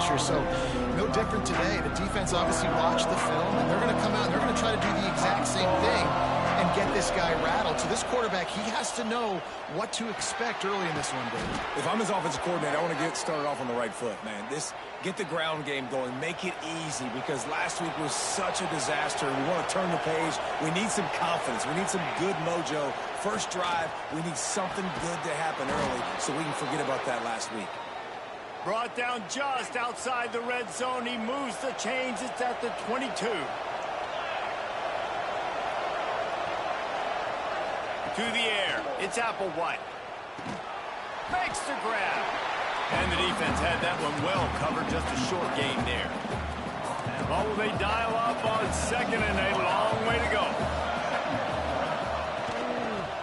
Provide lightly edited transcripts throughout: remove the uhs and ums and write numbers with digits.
pressure. So no different today. The defense obviously watched the film, and they're going to come out and they're going to try to do the exact same thing and get this guy rattled. So this quarterback, he has to know what to expect early in this one, David. If I'm his offensive coordinator, I want to get started off on the right foot, man. Get the ground game going. Make it easy, because last week was such a disaster. We want to turn the page. We need some confidence. We need some good mojo. First drive, we need something good to happen early so we can forget about that last week. Brought down just outside the red zone. He moves the chains. It's at the 22. To the air. It's Applewhite. Makes the grab. And the defense had that one well covered. Just a short gain there. Oh, they dial up on second and a long way to go.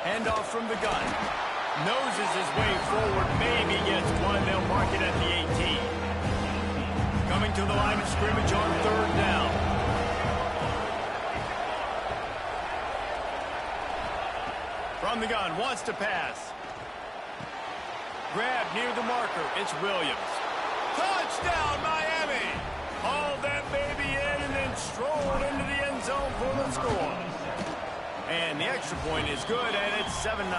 Handoff from the gun. Noses his way forward. Maybe gets one. They'll mark it at the 18. Coming to the line of scrimmage on third down. From the gun. Wants to pass. Grab near the marker. It's Williams. Touchdown, Miami! Hauled that baby in and then strolled into the end zone for the score. And the extra point is good, and it's 7-0.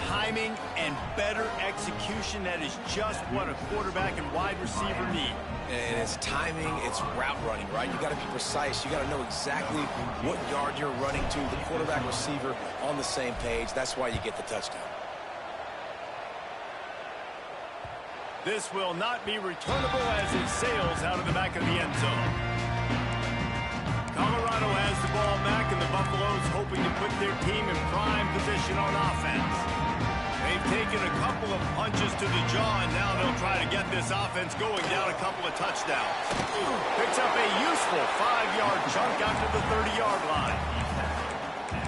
Timing and better execution, that is just what a quarterback and wide receiver need. And it's timing, it's route running, right? You got to be precise. You got to know exactly what yard you're running to. The quarterback receiver on the same page. That's why you get the touchdown. This will not be returnable as it sails out of the back of the end zone. Colorado has the ball back, and the Buffaloes hoping to put their team in prime position on offense. They've taken a couple of punches to the jaw, and now they'll try to get this offense going down a couple of touchdowns. Picks up a useful 5-yard chunk out to the 30-yard line.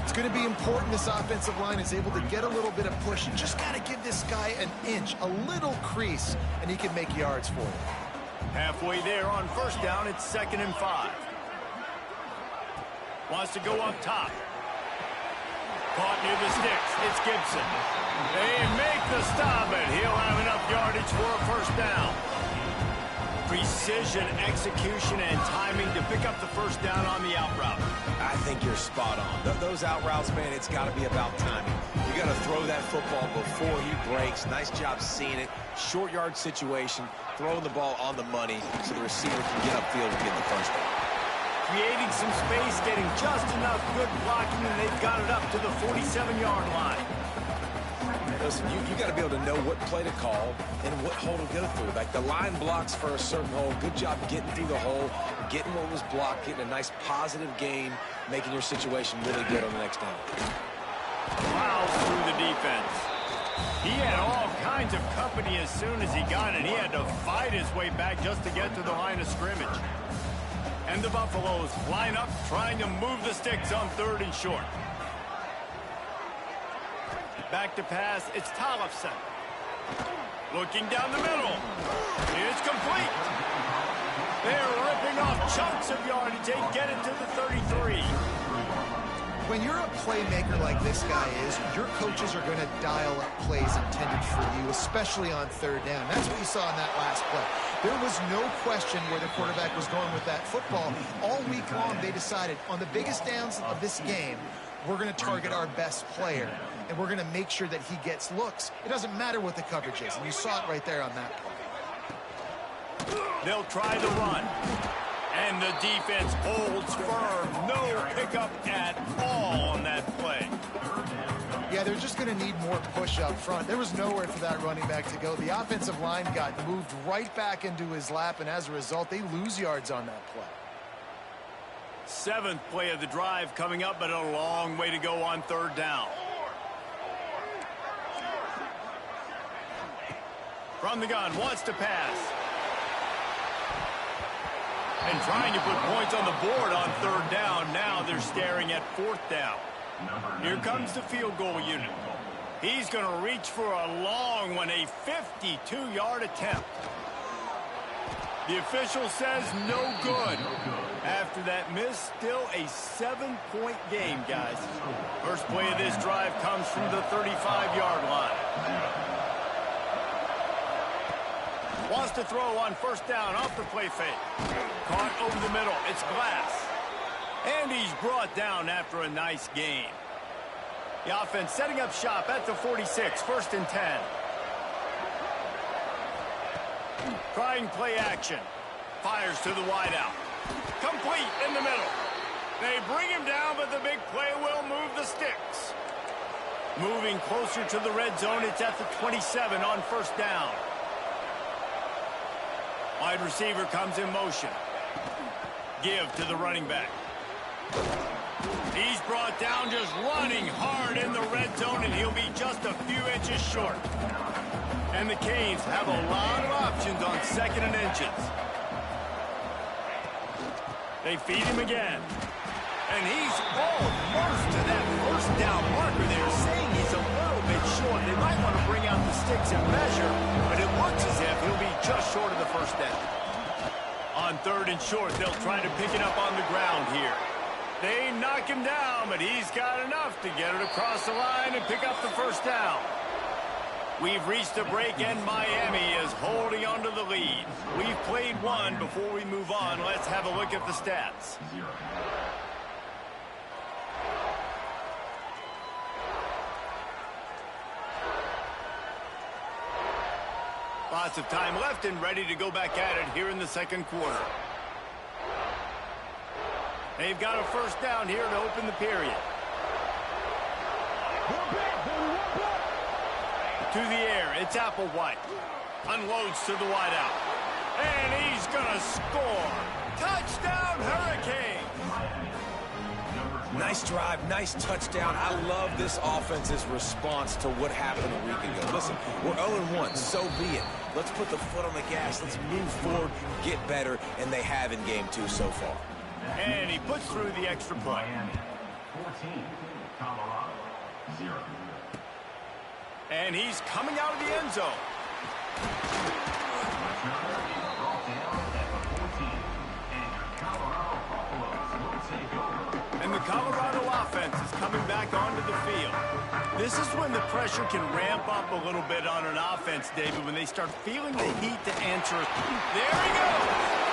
It's going to be important this offensive line is able to get a little bit of push. You just got to give this guy an inch, a little crease, and he can make yards for you. Halfway there on first down, it's 2nd and 5. Wants to go up top. Caught near the sticks. It's Gibson. They make the stop, and he'll have enough yardage for a first down. Precision, execution, and timing to pick up the first down on the out route. I think you're spot on. Those out routes, man, it's got to be about timing. You got to throw that football before he breaks. Nice job seeing it. Short yard situation, throwing the ball on the money so the receiver can get upfield and get the first down. Creating some space, getting just enough good blocking, and they've got it up to the 47-yard line. Listen, you got to be able to know what play to call and what hole to go through. Like the line blocks for a certain hole. Good job getting through the hole, getting what was blocked, getting a nice positive gain, making your situation really good on the next down. Plows through the defense. He had all kinds of company as soon as he got it. He had to fight his way back just to get to the line of scrimmage. And the Buffaloes line up, trying to move the sticks on 3rd and short. Back to pass, it's Tollefson. Looking down the middle. It's complete. They're ripping off chunks of yardage. They get it to the 33. When you're a playmaker like this guy is, your coaches are going to dial up plays intended for you, especially on 3rd down. That's what you saw in that last play. There was no question where the quarterback was going with that football. All week long, they decided on the biggest downs of this game, we're going to target our best player, and we're going to make sure that he gets looks. It doesn't matter what the coverage is, and you saw it right there on that play. They'll try the run. And the defense holds firm. No pickup at all on that play. Yeah, they're just going to need more push up front. There was nowhere for that running back to go. The offensive line got moved right back into his lap, and as a result, they lose yards on that play. 7th play of the drive coming up, but a long way to go on 3rd down. From the gun, wants to pass. And trying to put points on the board on 3rd down. Now they're staring at 4th down. Here comes the field goal unit. He's going to reach for a long one, a 52-yard attempt. The official says no good. After that miss, still a 7-point game, guys. First play of this drive comes from the 35-yard line. Wants to throw on first down off the play fake. Caught over the middle. It's Glass. And he's brought down after a nice gain. The offense setting up shop at the 46, 1st and 10. Trying play action. Fires to the wideout. Complete in the middle. They bring him down, but the big play will move the sticks. Moving closer to the red zone, it's at the 27 on first down. Wide receiver comes in motion. Give to the running back. He's brought down just running hard in the red zone, and he'll be just a few inches short. And the Canes have a lot of options on 2nd and inches. They feed him again. And he's almost to that first down marker there, saying he's a little bit short. They might want to bring out the sticks and measure, but it looks as if he'll be just short of the first down. On 3rd and short, they'll try to pick it up on the ground here. They knock him down, but he's got enough to get it across the line and pick up the first down. We've reached a break, and Miami is holding on to the lead. We've played one. Before we move on, let's have a look at the stats. Lots of time left and ready to go back at it here in the 2nd quarter. They've got a first down here to open the period. To the air, it's Applewhite. Unloads to the wideout. And he's going to score. Touchdown, Hurricanes! Nice drive, nice touchdown. I love this offense's response to what happened a week ago. Listen, we're 0-1, so be it. Let's put the foot on the gas. Let's move forward, get better, and they have in game 2 so far. And he puts through the extra point. 14, Colorado, 0. And he's coming out of the end zone. And the Colorado offense is coming back onto the field. This is when the pressure can ramp up a little bit on an offense, David, when they start feeling the heat to answer. There he goes!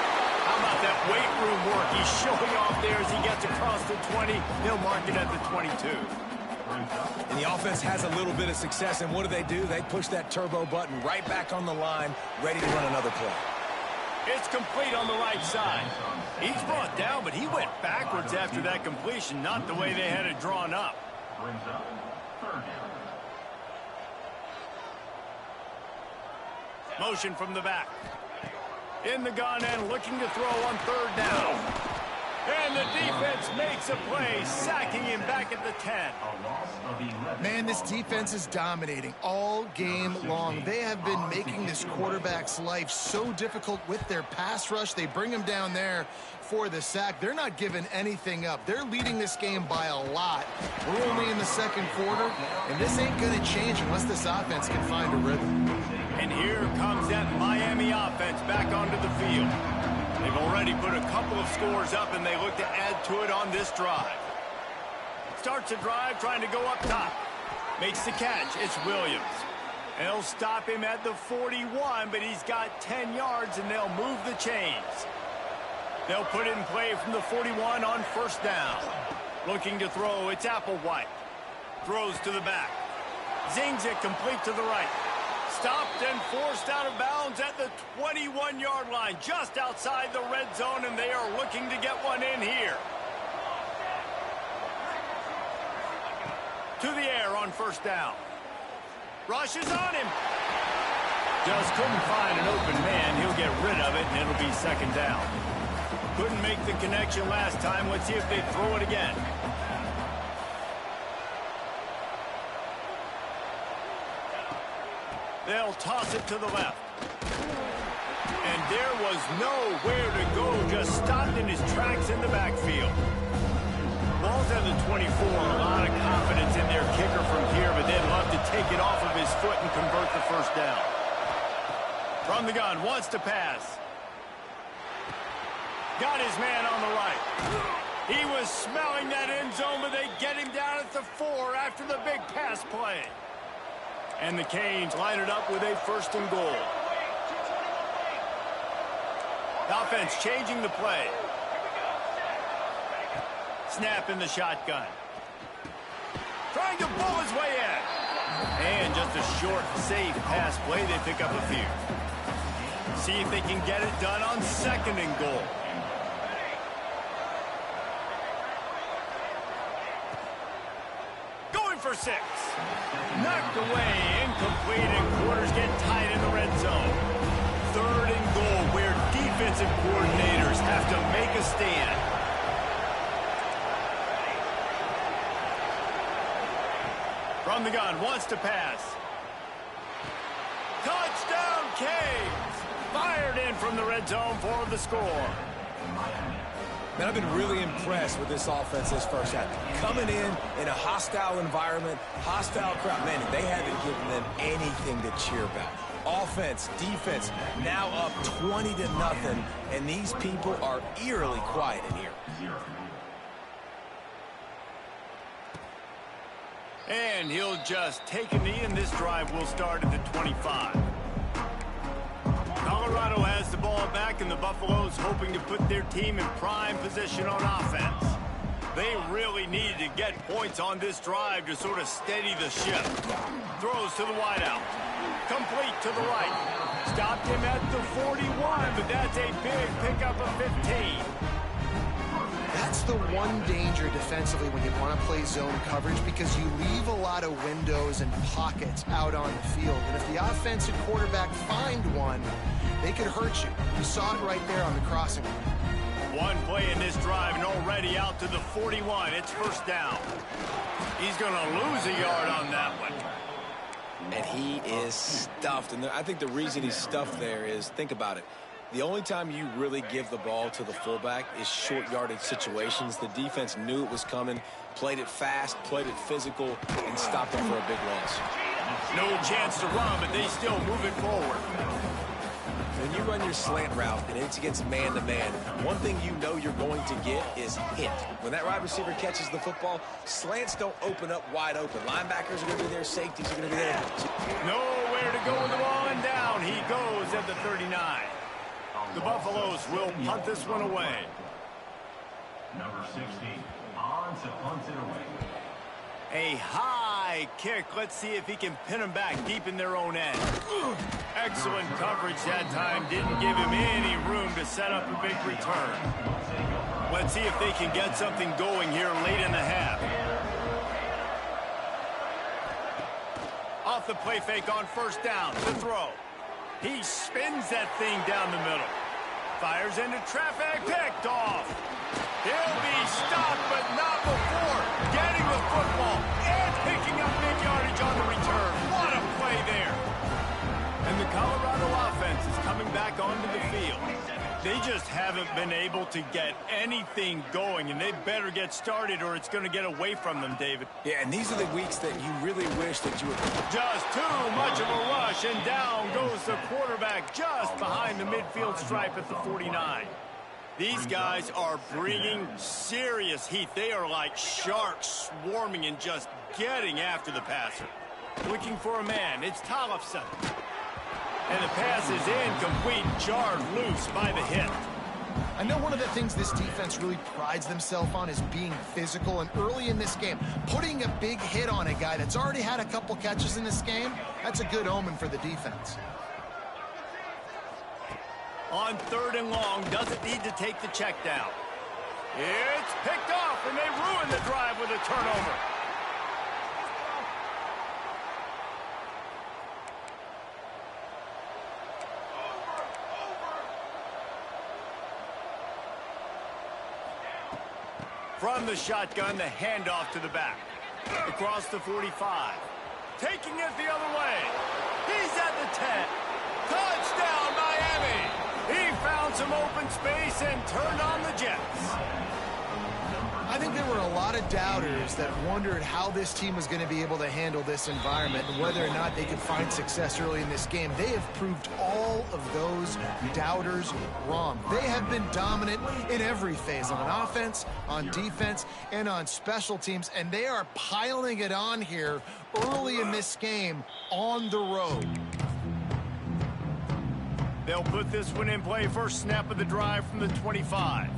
How about that weight room work? He's showing off there as he gets across the 20. They'll mark it at the 22. And the offense has a little bit of success, and what do? They push that turbo button right back on the line, ready to run another play. It's complete on the right side. He's brought down, but he went backwards after that completion, not the way they had it drawn up. Motion from the back. In the gun and looking to throw on 3rd down. And the defense makes a play, sacking him back at the 10. Man, this defense is dominating all game long. They have been making this quarterback's life so difficult with their pass rush. They bring him down there for the sack. They're not giving anything up. They're leading this game by a lot. We're only in the 2nd quarter, and this ain't going to change unless this offense can find a rhythm. And here comes that Miami offense back onto the field. They've already put a couple of scores up, and they look to add to it on this drive. Starts a drive trying to go up top. Makes the catch. It's Williams. They'll stop him at the 41, but he's got 10 yards, and they'll move the chains. They'll put it in play from the 41 on first down. Looking to throw, it's Applewhite. Throws to the back. Zings it complete to the right. Stopped and forced out of bounds at the 21-yard line, just outside the red zone, and they are looking to get one in here. To the air on first down. Rush is on him. Just couldn't find an open man. He'll get rid of it, and it'll be 2nd down. Couldn't make the connection last time. Let's see if they throw it again. They'll toss it to the left. And there was nowhere to go, just stopped in his tracks in the backfield. Ball's at the 24, a lot of confidence in their kicker from here, but they'd love to take it off of his foot and convert the first down. From the gun, wants to pass. Got his man on the right. He was smelling that end zone, but they get him down at the 4 after the big pass play. And the Canes line it up with a 1st and goal. The offense changing the play. Snap in the shotgun. Trying to pull his way in. And just a short, safe pass play. They pick up a few. See if they can get it done on 2nd and goal. Going for 6. Knocked away, incomplete, and quarters get tight in the red zone. 3rd and goal, where defensive coordinators have to make a stand. From the gun, wants to pass. Touchdown, Canes! Fired in from the red zone for the score. Man, I've been really impressed with this offense this first half. Coming in a hostile environment, hostile crowd. Man, they haven't given them anything to cheer about. Offense, defense, now up 20-0, and these people are eerily quiet in here. And he'll just take a knee, and this drive will start at the 25. Colorado has the ball back, and the Buffaloes hoping to put their team in prime position on offense. They really needed to get points on this drive to sort of steady the ship. Throws to the wideout. Complete to the right. Stopped him at the 41, but that's a big pickup of 15. That's the one danger defensively when you want to play zone coverage, because you leave a lot of windows and pockets out on the field. And if the offensive quarterback find one, they could hurt you. You saw it right there on the crossing. One play in this drive and already out to the 41. It's 1st down. He's going to lose a yard on that one. And he is stuffed. And I think the reason he's stuffed there is, think about it. The only time you really give the ball to the fullback is short yardage situations. The defense knew it was coming, played it fast, played it physical, and stopped him for a big loss. No chance to run, but they still move it forward. When you run your slant route and it's against man-to-man, one thing you know you're going to get is hit. When that wide receiver catches the football, slants don't open up wide open. Linebackers are going to be there, safeties are going to be there. Nowhere to go with the ball, and down he goes at the 39. The Buffaloes will punt this one away. Number 60, on to punt it away. A high kick. Let's see if he can pin them back deep in their own end. Excellent coverage that time. Didn't give him any room to set up a big return. Let's see if they can get something going here late in the half. Off the play fake on 1st down. The throw. He spins that thing down the middle. Fires into traffic. Picked off. He'll be stopped, but not before getting the football and picking up big yardage on the return. What a play there. And the Colorado offense is coming back onto the field. They just haven't been able to get anything going, and they better get started or it's going to get away from them, David. Yeah, and these are the weeks that you really wish that you would. Just too much of a rush, and down goes the quarterback just behind the midfield stripe at the 49. These guys are bringing serious heat. They are like sharks swarming and just getting after the passer. Looking for a man. It's Tollefson. And the pass is incomplete, jarred loose by the hit. I know one of the things this defense really prides themselves on is being physical, and early in this game, putting a big hit on a guy that's already had a couple catches in this game, that's a good omen for the defense. On 3rd and long, doesn't need to take the check down. It's picked off, and they ruin the drive with a turnover. From the shotgun, the handoff to the back. Across the 45. Taking it the other way. He's at the 10. Touchdown, Miami! He found some open space and turned on the Jets. I think there were a lot of doubters that wondered how this team was going to be able to handle this environment and whether or not they could find success early in this game. They have proved all of those doubters wrong. They have been dominant in every phase, on offense, on defense, and on special teams, and they are piling it on here early in this game on the road. They'll put this one in play first snap of the drive from the 25.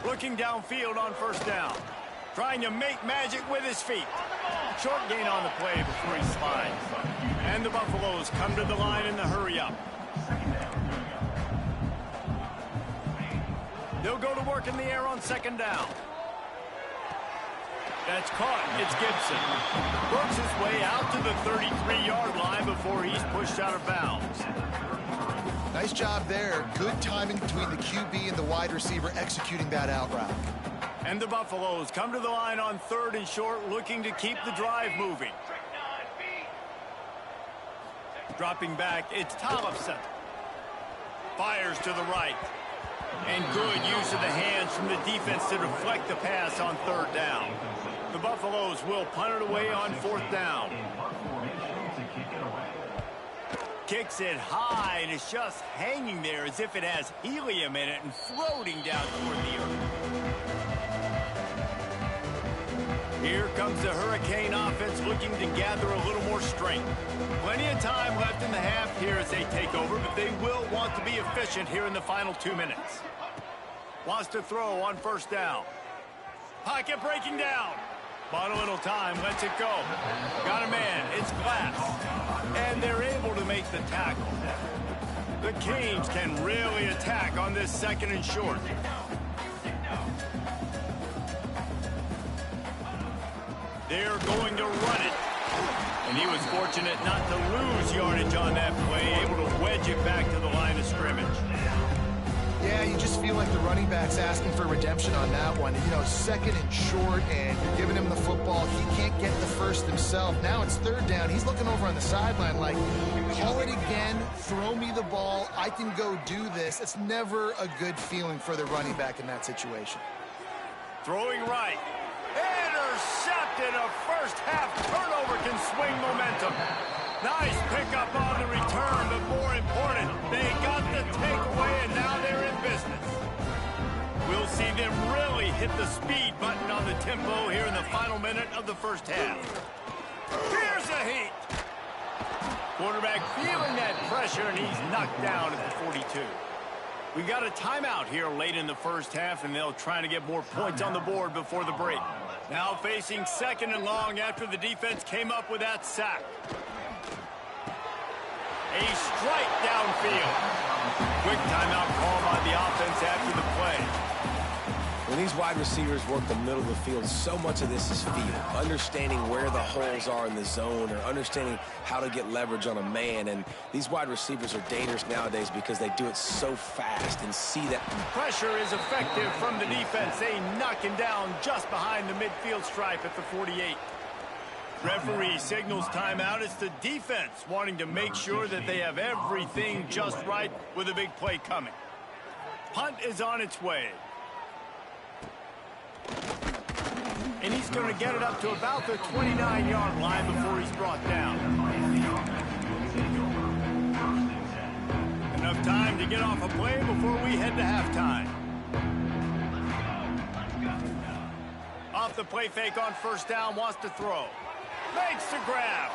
Looking downfield on first down. Trying to make magic with his feet. Short gain on the play before he slides. And the Buffaloes come to the line in the hurry up. They'll go to work in the air on second down. That's caught. It's Gibson. Works his way out to the 33-yard line before he's pushed out of bounds. Nice job there. Good timing between the QB and the wide receiver executing that out route. And the Buffaloes come to the line on third and short, looking to keep the drive moving. Dropping back, it's Tollefson. Fires to the right. And good use of the hands from the defense to deflect the pass on third down. The Buffaloes will punt it away on fourth down. Kicks it high, and it's just hanging there as if it has helium in it and floating down toward the earth. Here comes the Hurricane offense looking to gather a little more strength. Plenty of time left in the half here as they take over, but they will want to be efficient here in the final 2 minutes. Wants to throw on first down. Pocket breaking down. Bought a little time, lets it go. Got a man, it's Glass. And they're able to make the tackle. The Canes can really attack on this second and short. They're going to run it. And he was fortunate not to lose yardage on that play, able to wedge it back to the line of scrimmage. Yeah, you just feel like the running back's asking for redemption on that one. You know, second and short, and you're giving him the football. He can't get the first himself. Now it's third down. He's looking over on the sideline like, call it again, throw me the ball, I can go do this. It's never a good feeling for the running back in that situation. Throwing right. Intercepted. A first half turnover can swing momentum. Nice pickup on the return, but more important, they got the takeaway, and now they're in business. We'll see them really hit the speed button on the tempo here in the final minute of the first half. Here's a heat. Quarterback feeling that pressure, and he's knocked down at the 42. We got a timeout here late in the first half, and they'll try to get more points on the board before the break. Now facing second and long after the defense came up with that sack. A strike downfield. Quick timeout call by the offense after the play. When these wide receivers work the middle of the field, so much of this is feel. Understanding where the holes are in the zone or understanding how to get leverage on a man. And these wide receivers are dangerous nowadays because they do it so fast and see that. Pressure is effective from the defense. They knock him down just behind the midfield stripe at the 48. Referee signals timeout. It's the defense wanting to make sure that they have everything just right with a big play coming. Punt is on its way. And he's going to get it up to about the 29-yard line before he's brought down. Enough time to get off a play before we head to halftime. Off the play fake on first down, wants to throw. Makes the grab.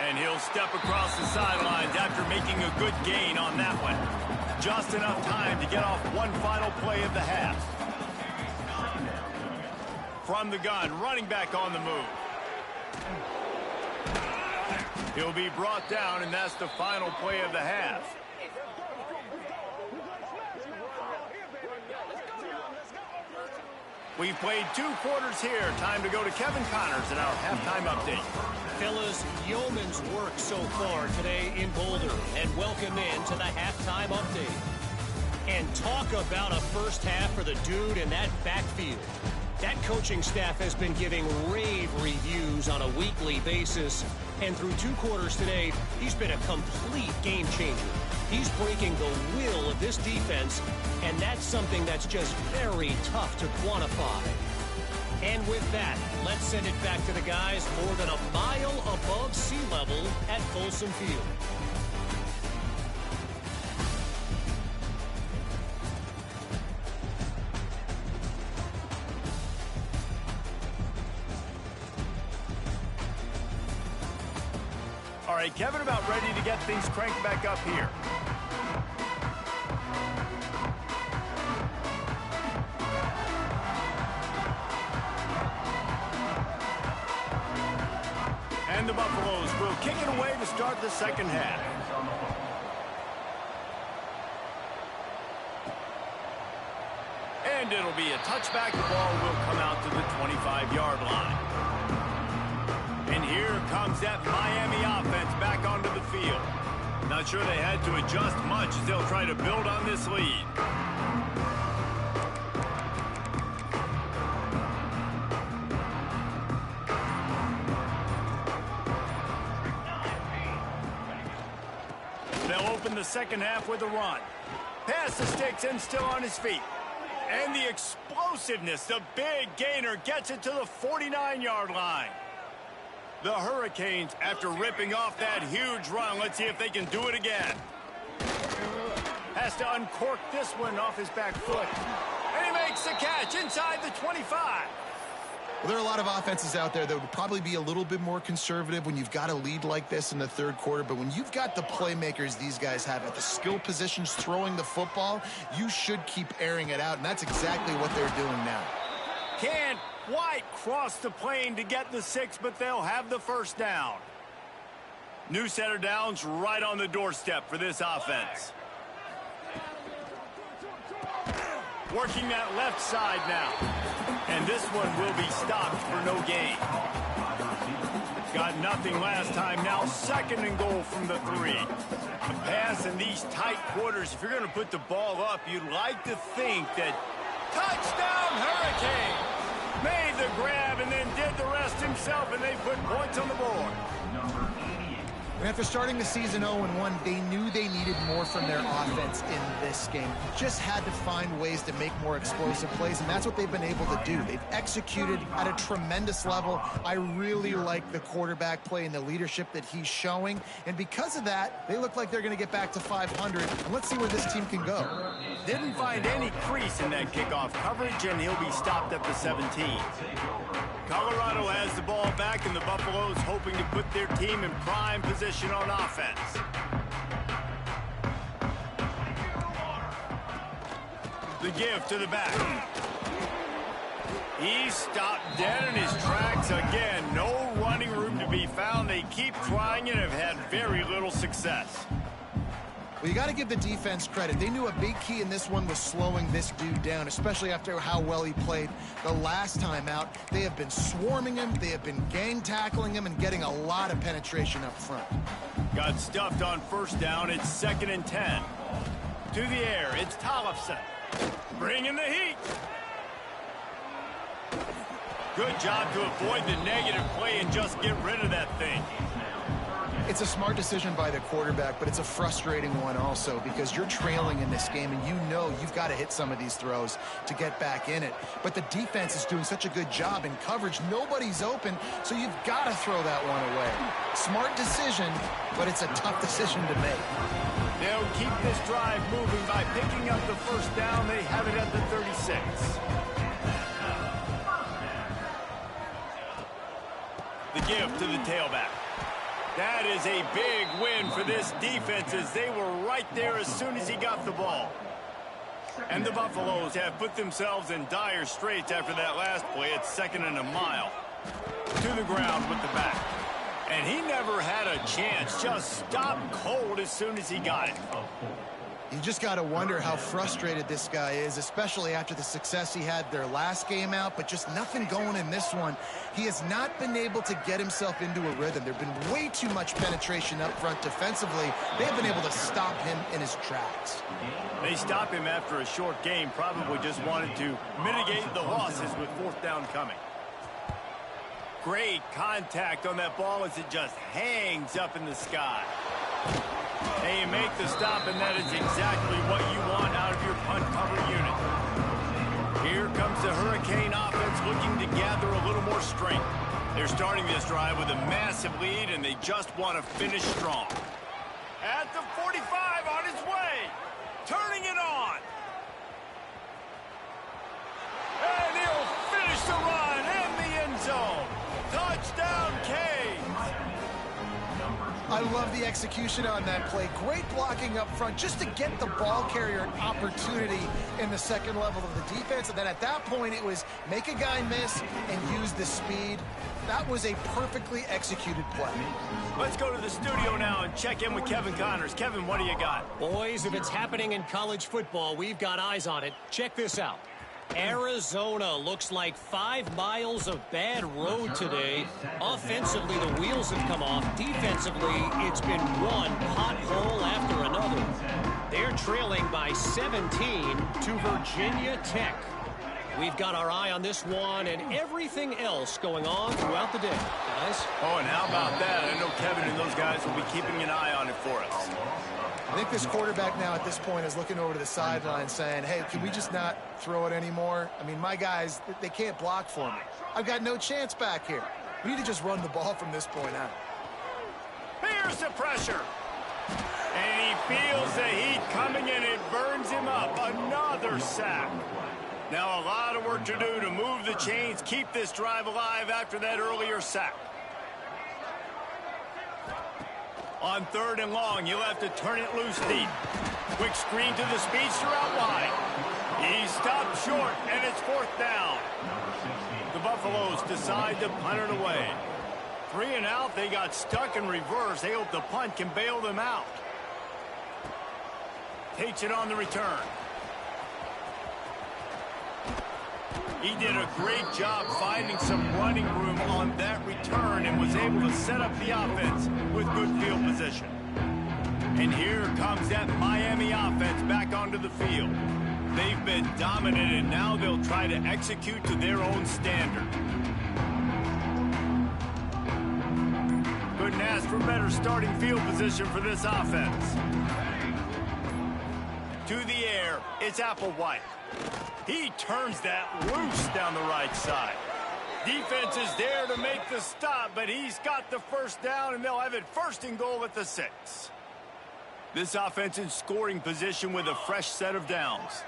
And he'll step across the sidelines after making a good gain on that one. Just enough time to get off one final play of the half. From the gun, running back on the move. He'll be brought down, and that's the final play of the half. We've played 2 quarters here. Time to go to Kevin Connors in our halftime update. Fellas, yeoman's work so far today in Boulder, and welcome in to the halftime update. And talk about a first half for the dude in that backfield. That coaching staff has been giving rave reviews on a weekly basis, and through 2 quarters today, he's been a complete game changer. He's breaking the will of this defense, and that's something that's just very tough to quantify. And with that, let's send it back to the guys more than a mile above sea level at Folsom Field. right, Kevin, about ready to get things cranked back up here. And the Buffaloes will kick it away to start the second half. And it'll be a touchback. The ball will come out to the 25-yard line. And here comes that Miami offense back onto the field. Not sure they had to adjust much as they'll try to build on this lead. They'll open the second half with a run. Pass the sticks and still on his feet. And the explosiveness, the big gainer gets it to the 49-yard line. The Hurricanes, after ripping off that huge run, let's see if they can do it again. Has to uncork this one off his back foot. And he makes the catch inside the 25. Well, there are a lot of offenses out there that would probably be a little bit more conservative when you've got a lead like this in the third quarter. But when you've got the playmakers these guys have at the skill positions throwing the football, you should keep airing it out. And that's exactly what they're doing now. Can't quite cross the plane to get the 6, but they'll have the first down. New set of downs right on the doorstep for this offense. Working that left side now. And this one will be stopped for no gain. Got nothing last time. Now second and goal from the 3. A pass in these tight quarters. If you're going to put the ball up, you'd like to think that touchdown Hurricane. Made the grab and then did the rest himself, and they put points on the board. And after starting the season 0-1, they knew they needed more from their offense in this game. Just had to find ways to make more explosive plays, and that's what they've been able to do. They've executed at a tremendous level. I really like the quarterback play and the leadership that he's showing, and because of that, they look like they're going to get back to 500. And let's see where this team can go. Didn't find any crease in that kickoff coverage, and he'll be stopped at the 17. Colorado has the ball back, and the Buffaloes hoping to put their team in prime position on offense. The give to the back. He's stopped dead in his tracks again. No running room to be found. They keep trying and have had very little success. Well, you got to give the defense credit. They knew a big key in this one was slowing this dude down, especially after how well he played the last time out. They have been swarming him. They have been gang tackling him and getting a lot of penetration up front. Got stuffed on first down. It's 2nd and 10. To the air, it's Tollefson. Bringing the heat. Good job to avoid the negative play and just get rid of that thing. It's a smart decision by the quarterback, but it's a frustrating one also because you're trailing in this game and you know you've got to hit some of these throws to get back in it. But the defense is doing such a good job in coverage. Nobody's open, so you've got to throw that one away. Smart decision, but it's a tough decision to make. They'll keep this drive moving by picking up the first down. They have it at the 36. The give to the tailback. That is a big win for this defense as they were right there as soon as he got the ball. And the Buffaloes have put themselves in dire straits after that last play. It's 2nd and a mile. To the ground with the back. And he never had a chance. Just stopped cold as soon as he got it. You just got to wonder how frustrated this guy is, especially after the success he had their last game out, but just nothing going in this one. He has not been able to get himself into a rhythm. There's been way too much penetration up front defensively. They've been able to stop him in his tracks. They stop him after a short game, probably just wanted to mitigate the losses with 4th down coming. Great contact on that ball as it just hangs up in the sky. They make the stop, and that is exactly what you want out of your punt cover unit. Here comes the Hurricane offense looking to gather a little more strength. They're starting this drive with a massive lead, and they just want to finish strong. At the 45 on his way. Turning it on. And he'll finish the run in the end zone. Touchdown, Canes. I love the execution on that play. Great blocking up front just to get the ball carrier an opportunity in the second level of the defense. And then at that point, it was make a guy miss and use the speed. That was a perfectly executed play. Let's go to the studio now and check in with Kevin Connors. Kevin, what do you got? Boys, if it's happening in college football, we've got eyes on it. Check this out. Arizona looks like 5 miles of bad road today. Offensively, the wheels have come off. Defensively, it's been one pothole after another. They're trailing by 17 to Virginia Tech. We've got our eye on this one and everything else going on throughout the day, guys. Oh, and how about that? I know Kevin and those guys will be keeping an eye on it for us. I think this quarterback now at this point is looking over to the sideline saying, hey, can we just not throw it anymore? I mean, my guys, they can't block for me. I've got no chance back here. We need to just run the ball from this point out. Here's the pressure. And he feels the heat coming and it burns him up. Another sack. Now a lot of work to do to move the chains, keep this drive alive after that earlier sack. On 3rd and long, you'll have to turn it loose deep. Quick screen to the speedster out wide. He stopped short, and it's 4th down. The Buffaloes decide to punt it away. 3 and out, they got stuck in reverse. They hope the punt can bail them out. Takes it on the return. He did a great job finding some running room on that return and was able to set up the offense with good field position. And here comes that Miami offense back onto the field. They've been dominant, and now they'll try to execute to their own standard. Couldn't ask for better starting field position for this offense. To the air, it's Applewhite. He turns that loose down the right side. Defense is there to make the stop, but he's got the first down, and they'll have it 1st and goal at the 6. This offense in scoring position with a fresh set of downs.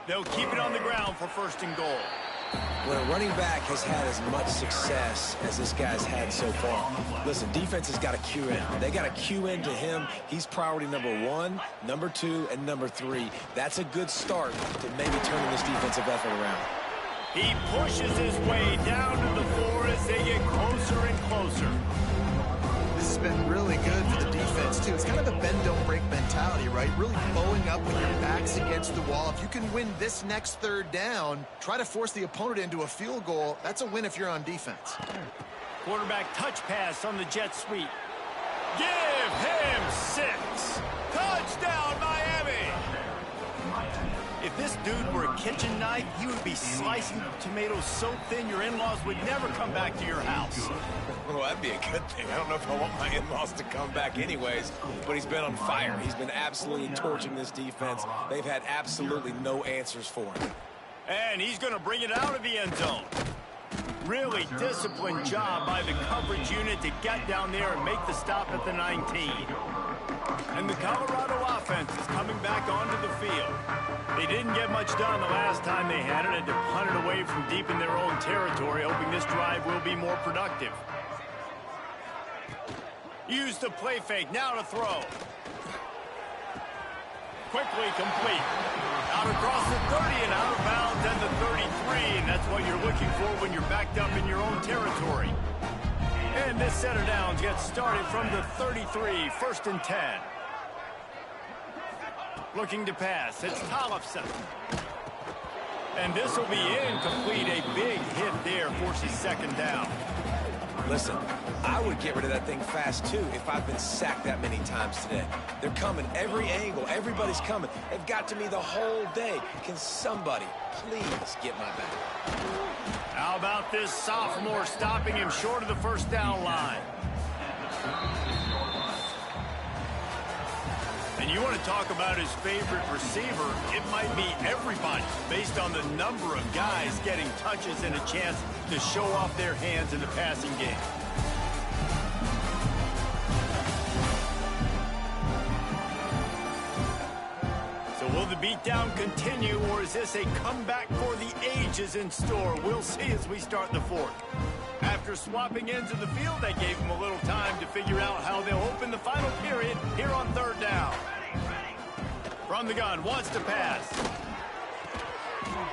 They'll keep it on the ground for 1st and goal. When a running back has had as much success as this guy's had so far, listen, defense has got to cue in. They got to cue into him. He's priority number 1, number 2, and number 3. That's a good start to maybe turning this defensive effort around. He pushes his way down to the floor as they get closer and closer. This has been really good for the defense, too. It's kind of a bend-don't-break mentality, right? Really bowing up with your backs against the wall. If you can win this next 3rd down, try to force the opponent into a field goal. That's a win if you're on defense. Quarterback touch pass on the jet sweep. Give him 6. Touchdown, Miami! If this dude were a kitchen knife, he would be slicing tomatoes so thin your in-laws would never come back to your house. Well, that'd be a good thing. I don't know if I want my in-laws to come back anyways, but he's been on fire. He's been absolutely torching this defense. They've had absolutely no answers for him. And he's going to bring it out of the end zone. Really disciplined job by the coverage unit to get down there and make the stop at the 19. And the Colorado offense is coming back onto the field. They didn't get much done the last time they had it, and to punt it away from deep in their own territory, hoping this drive will be more productive. Use the play fake, now to throw. Quickly complete. Out across the 30 and out of bounds at the 33, and that's what you're looking for when you're backed up in your own territory. And this set of downs gets started from the 33, 1st and 10. Looking to pass, it's Tollefson. And this will be incomplete. A big hit there forces 2nd down. Listen, I would get rid of that thing fast, too, if I've been sacked that many times today. They're coming every angle. Everybody's coming. They've got to me the whole day. Can somebody please get my back? How about this sophomore stopping him short of the 1st down line? And you want to talk about his favorite receiver, it might be everybody, based on the number of guys getting touches and a chance to show off their hands in the passing game. beatdown continue, or is this a comeback for the ages in store? We'll see as we start the fourth. After swapping ends of the field, they gave him a little time to figure out how they'll open the final period here on third down. From the gun, wants to pass.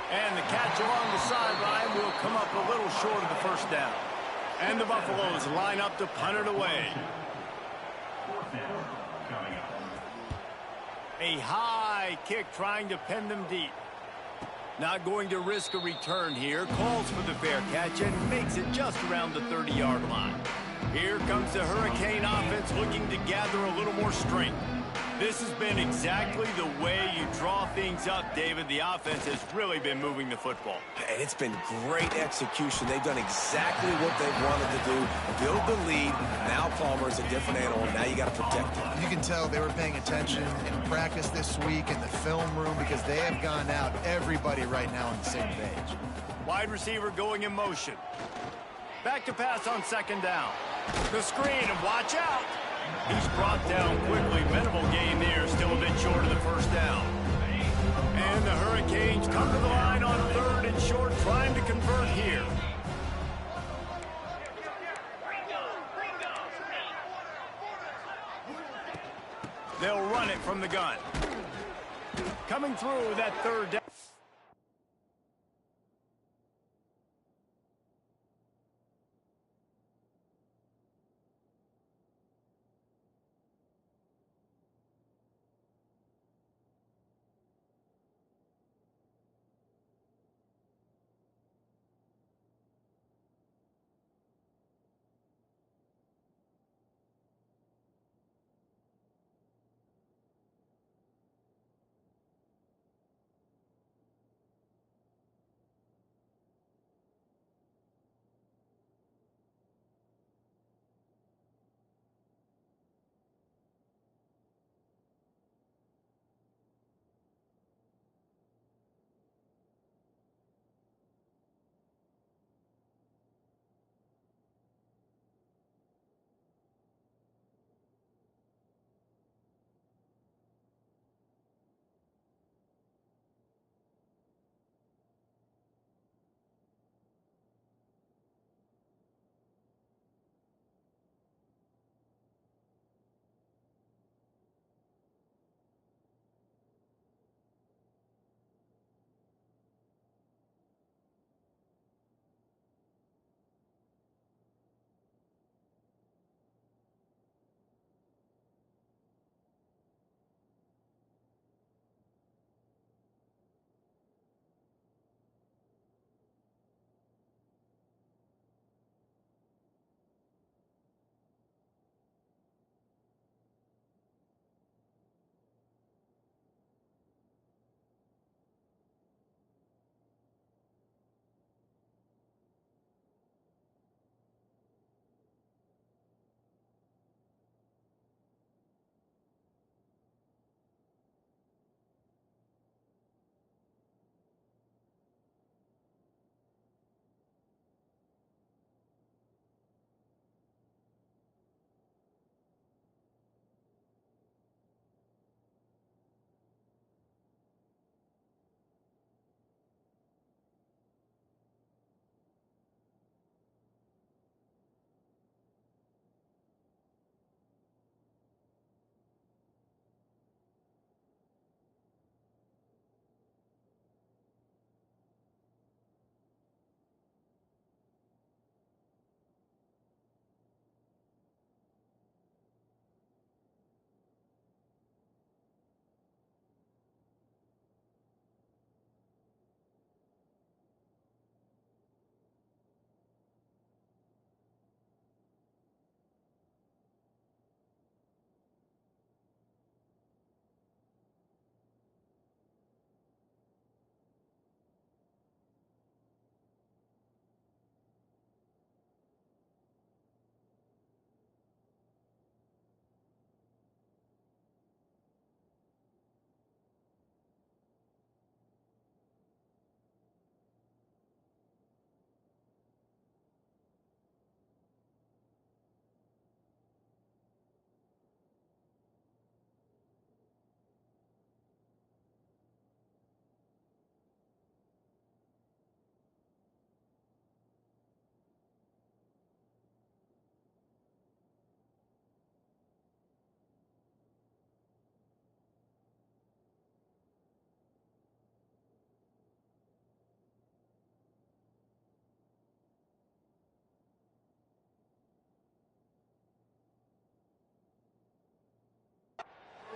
And the catch along the sideline will come up a little short of the first down. And the Buffaloes line up to punt it away. A high kick trying to pin them deep. Not going to risk a return here. Calls for the fair catch and makes it just around the 30-yard line. Here comes the Hurricane offense looking to gather a little more strength. This has been exactly the way you draw things up, David. The offense has really been moving the football. And it's been great execution. They've done exactly what they've wanted to do. Build the lead. Now Palmer's a different animal. Now you got to protect him. You can tell they were paying attention in practice this week in the film room because they have gone out, everybody right now on the same page. Wide receiver going in motion. Back to pass on second down. The screen, and watch out. He's brought down quickly. Minimal gain there, still a bit short of the first down. And the Hurricanes come to the line on third and short, trying to convert here. They'll run it from the gun. Coming through with that third down.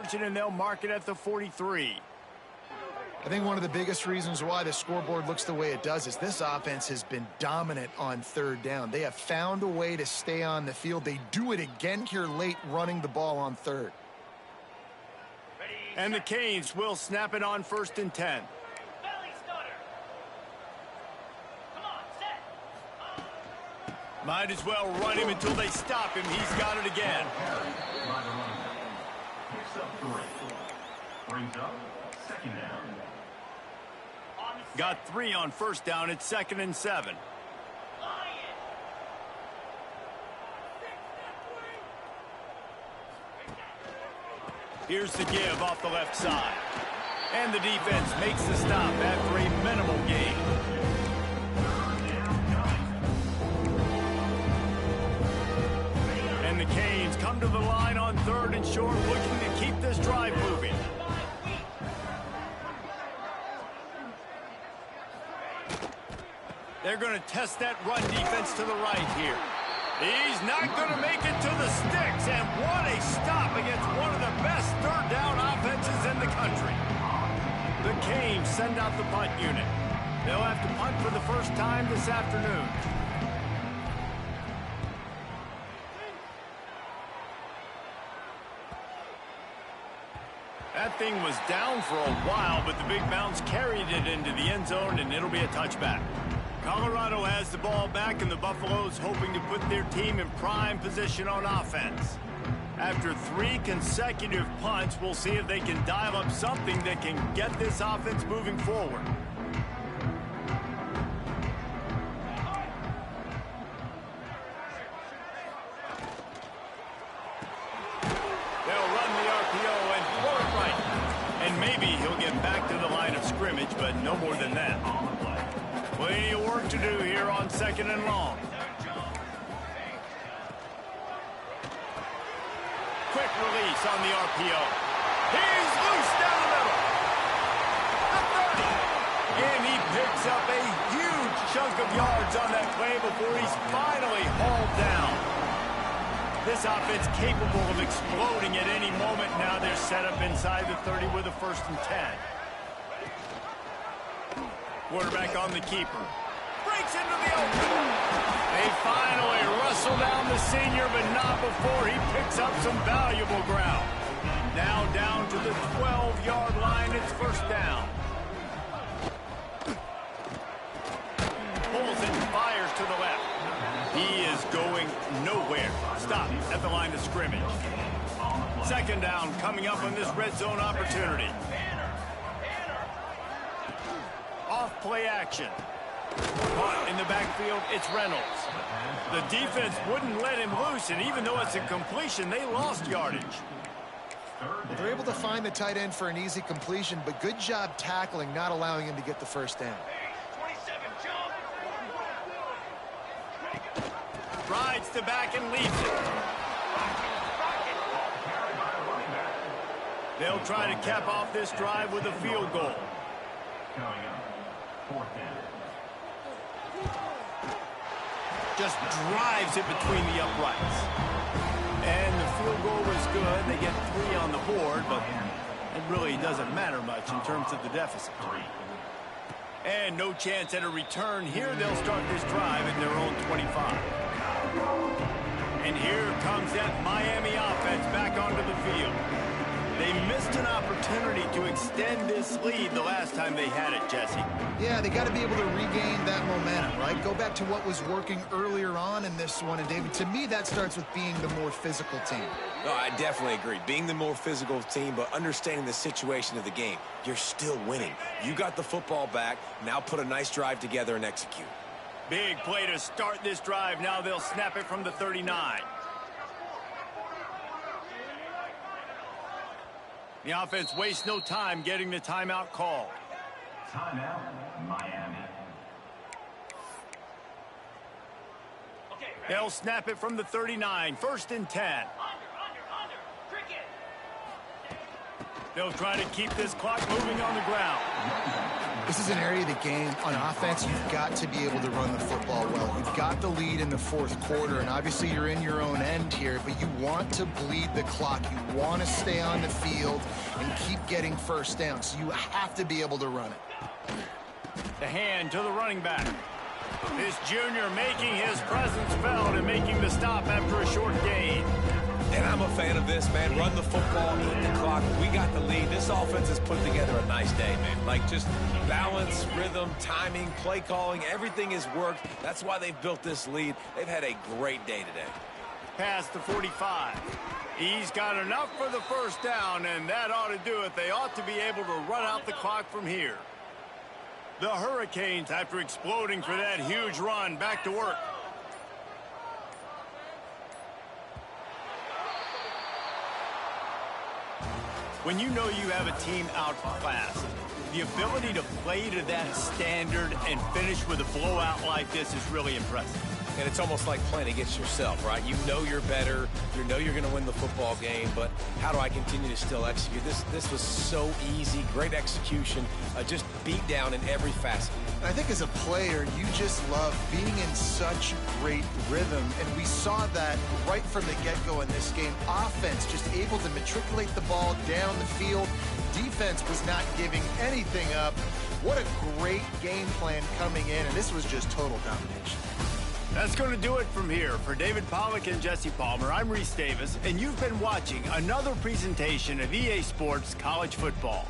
interception, and they'll mark it at the 43. I think one of the biggest reasons why the scoreboard looks the way it does is this offense has been dominant on third down. They have found a way to stay on the field. They do it again here late, running the ball on third. And the Canes will snap it on 1st and 10. Might as well run him until they stop him. He's got it again. Picks up 3. Brings up 2nd down. Got 3 on 1st down. It's 2nd and 7. Here's the give off the left side. And the defense makes the stop after a minimal gain. And the Canes come to the line on 3rd and short, looking to keep this drive moving. They're going to test that run defense to the right here. He's not going to make it to the sticks, and what a stop against one of the best third down offenses in the country. The Canes send out the punt unit. They'll have to punt for the first time this afternoon. That thing was down for a while, but the big bounce carried it into the end zone, and it'll be a touchback. Colorado has the ball back, and the Buffaloes hoping to put their team in prime position on offense. After 3 consecutive punts, we'll see if they can dial up something that can get this offense moving forward. They'll run the RPO and throw it right. And maybe he'll get back to the line of scrimmage, but no more than that. Plenty of work to do here on 2nd and long. Quick release on the RPO. He's loose down the middle. And he picks up a huge chunk of yards on that play before he's finally hauled down. This offense capable of exploding at any moment. Now they're set up inside the 30 with a 1st and 10. Quarterback on the keeper. Breaks into the open. They finally wrestle down the senior, but not before he picks up some valuable ground. Now down to the 12-yard line. It's 1st down. Pulls and fires to the left. He is going nowhere. Stop at the line of scrimmage. 2nd down coming up on this red zone opportunity. Off play action. Caught in the backfield, it's Reynolds. The defense wouldn't let him loose, and even though it's a completion, they lost yardage. They're able to find the tight end for an easy completion, but good job tackling, not allowing him to get the 1st down. Rides the back and leaves it. They'll try to cap off this drive with a field goal. Coming up, 4th down. Just drives it between the uprights. And the field goal was good. They get 3 on the board, but it really doesn't matter much in terms of the deficit. And no chance at a return here. They'll start this drive at their own 25. And here comes that Miami offense back onto the field. They missed an opportunity to extend this lead the last time they had it, Jesse. Yeah, they got to be able to regain that momentum, right? Go back to what was working earlier on in this one. And, David, to me, that starts with being the more physical team. No, I definitely agree. Being the more physical team, but understanding the situation of the game. You're still winning. You got the football back. Now put a nice drive together and execute. Big play to start this drive. Now they'll snap it from the 39. The offense wastes no time getting the timeout called. Timeout, Miami. They'll snap it from the 39. 1st and 10. They'll try to keep this clock moving on the ground. This is an area of the game on offense you've got to be able to run the football well. You've got the lead in the fourth quarter, and obviously you're in your own end here, but you want to bleed the clock. You want to stay on the field and keep getting first down, so you have to be able to run it. The hand to the running back. This junior making his presence felt and making the stop after a short gain. And I'm a fan of this, man. Run the football, eat the clock. We got the lead. This offense has put together a nice day, man. Like, just balance, rhythm, timing, play calling, everything has worked. That's why they've built this lead. They've had a great day today. Past the 45. He's got enough for the first down, and that ought to do it. They ought to be able to run out the clock from here. The Hurricanes, after exploding for that huge run, back to work. When you know you have a team outclassed, the ability to play to that standard and finish with a blowout like this is really impressive. And it's almost like playing against yourself, right? You know you're better. You know you're going to win the football game, but how do I continue to still execute? This was so easy. Great execution. Just beat down in every facet. I think as a player, you just love being in such great rhythm, and we saw that right from the get-go in this game. Offense just able to matriculate the ball down the field. Defense was not giving anything up. What a great game plan coming in, and this was just total domination. That's going to do it from here. For David Pollack and Jesse Palmer, I'm Reese Davis, and you've been watching another presentation of EA Sports College Football.